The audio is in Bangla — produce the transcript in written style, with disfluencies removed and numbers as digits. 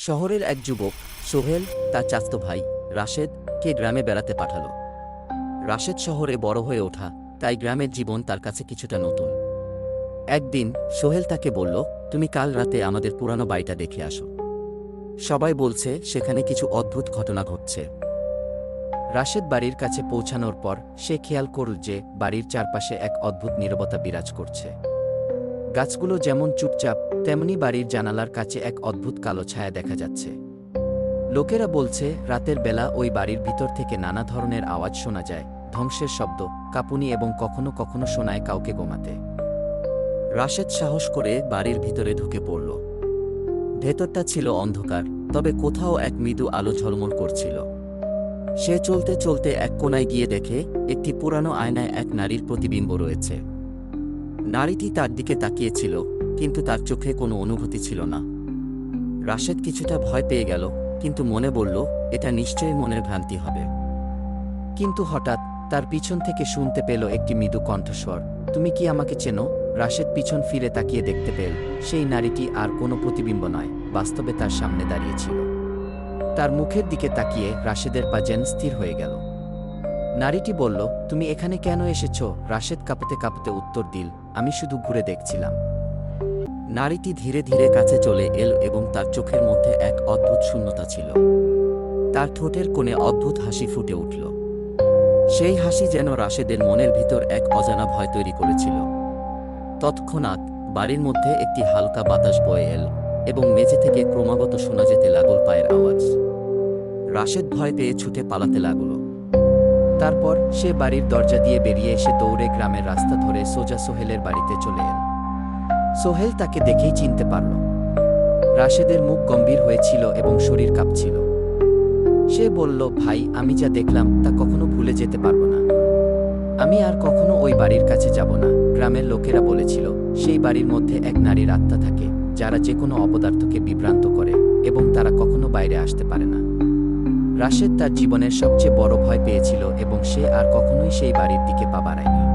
শহরের এক যুবক সোহেল তার চাচাতো ভাই রাশেদকে গ্রামে বেড়াতে পাঠালো। রাশেদ শহরে বড় হয়ে ওঠা, তাই গ্রামের জীবন তার কাছে কিছুটা নতুন। একদিন সোহেল তাকে বলল, তুমি কাল রাতে আমাদের পুরানো বাড়িটা দেখে আসো। সবাই বলছে সেখানে কিছু অদ্ভুত ঘটনা ঘটছে। রাশেদ বাড়ির কাছে পৌঁছানোর পর সে খেয়াল করল যে বাড়ির চারপাশে এক অদ্ভুত নীরবতা বিরাজ করছে। গাছগুলো যেমন চুপচাপ, তেমনি বাড়ির জানালার কাছে এক অদ্ভুত কালো ছায়া দেখা যাচ্ছে। লোকেরা বলছে রাতের বেলা ওই বাড়ির ভিতর থেকে নানা ধরনের আওয়াজ শোনা যায়, ধ্বংসের শব্দ, কাঁপুনি এবং কখনো কখনো শোনায় কাউকে গোমাতে। রাশেদ সাহস করে বাড়ির ভিতরে ঢুকে পড়ল। ভেতরটা ছিল অন্ধকার, তবে কোথাও এক মৃদু আলো ঝলমল করছিল। সে চলতে চলতে এক কোণায় গিয়ে দেখে একটি পুরানো আয়নায় এক নারীর প্রতিবিম্ব রয়েছে। নারীটি তার দিকে তাকিয়েছিল, কিন্তু তার চোখে কোনো অনুভূতি ছিল না। রাশেদ কিছুটা ভয় পেয়ে গেল, কিন্তু মনে বলল এটা নিশ্চয়ই মনের ভ্রান্তি হবে। কিন্তু হঠাৎ তার পিছন থেকে শুনতে পেল একটি মৃদু কণ্ঠস্বর, তুমি কি আমাকে চেনো? রাশেদ পিছন ফিরে তাকিয়ে দেখতে পেল সেই নারীটি আর কোনো প্রতিবিম্ব নয়, বাস্তবে তার সামনে দাঁড়িয়েছিল। তার মুখের দিকে তাকিয়ে রাশেদের পা যেন স্থির হয়ে গেল। নারীটি বলল, তুমি এখানে কেন এসেছ? রাশেদ কাঁপতে কাঁপতে উত্তর দিল, আমি শুধু ঘুরে দেখছিলাম। নারীটি ধীরে ধীরে কাছে চলে এল এবং তার চোখের মধ্যে এক অদ্ভুত শূন্যতা ছিল। তার ঠোঁটের কোণে অদ্ভুত হাসি ফুটে উঠল। সেই হাসি যেন রাশেদের মনের ভিতর এক অজানা ভয় তৈরি করেছিল। তৎক্ষণাৎ বাড়ির মধ্যে একটি হালকা বাতাস বয়ে এল এবং মেঝে থেকে ক্রমাগত শোনা যেতে লাগল পায়ের আওয়াজ। রাশেদ ভয় পেয়ে ছুটে পালাতে লাগল। তারপর সে বাড়ির দরজা দিয়ে বেরিয়ে এসে দৌড়ে গ্রামের রাস্তা ধরে সোজা সোহেলের বাড়িতে চলে এল। সোহেল তাকে দেখেই চিনতে পারল। রাশেদের মুখ গম্ভীর হয়েছিল এবং শরীর কাঁপছিল। সে বলল, ভাই, আমি যা দেখলাম তা কখনো ভুলে যেতে পারবো না। আমি আর কখনো ওই বাড়ির কাছে যাব না। গ্রামের লোকেরা বলেছিল সেই বাড়ির মধ্যে এক নারীর আত্মা থাকে, যারা যে কোনো অপদার্থকে বিভ্রান্ত করে এবং তারা কখনো বাইরে আসতে পারে না। রাশেদ তার জীবনের সবচেয়ে বড় ভয় পেয়েছিল এবং সে আর কখনোই সেই বাড়ির দিকে পা বাড়ায়নি।